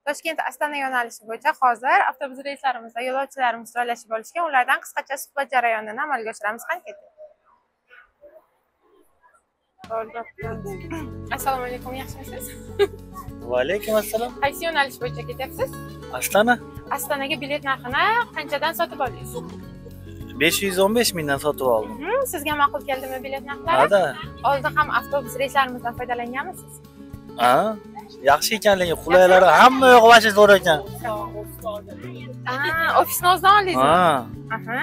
Toshkent Astana yo'nalishi bo'yicha hozir avtobus reyslarimizda yo'lovchilarimiz joylashib olishgan. Ulardan qisqacha suhbat jarayonini amalga oshiramiz. Qani keting. Assalomu alaykum, yaxshimisiz? Va alaykum assalom. Qaysi yo'nalish bo'yicha ketyapsiz? Astana. Astanaga bilet narxini qanchadan sotib oldingiz? 515 mingdan sotib oldim. Sizga ma'qul keldimi bilet narxlari? Hada. Oldin ham avtobus reyslarimizdan foydalanganmisiz? Ha? Yaxshi ekanligi, qulaylari hamma yo'q vashi zo'r ekan. Ofisni o'zidan oldingizmi? Ha.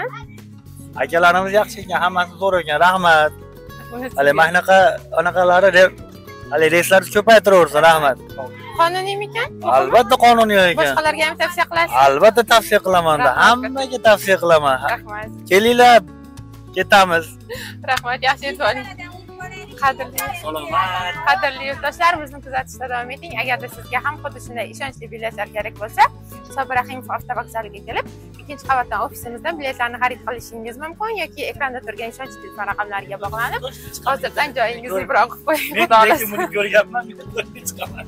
Akalarimiz yaxshi ekan, hammasi zo'r ekan. Rahmat. Hali anaqalari deb hali reyslarni ko'paytiraversin, rahmat. Qonuniymikan? Albatta qonuniy ekan. Boshqalarga ham tavsiya qilasiz? Albatta tavsiya qilaman. Hammaga tavsiya qilaman. Rahmat. Kelinglar, ketamiz. Rahmat, yaxshi yetib oling. Qadrli yurtdoshlarimizni kuzatishda davom eting. Agarda sizga ham xuddi shunday ishonchli biletlar kerak bo'lsa, Sobir Rahimov avtovokzaliga kelib, 2-qavatdan ofisimizdan biletlarni xarid qilishingiz mumkin yoki ekranda turgan ishonchli telefon raqamlariga bog'lanib, hozirdan joyingizni biroq qo'ying. Xudo xohlasa. Men buni ko'rganman, men chiqaman.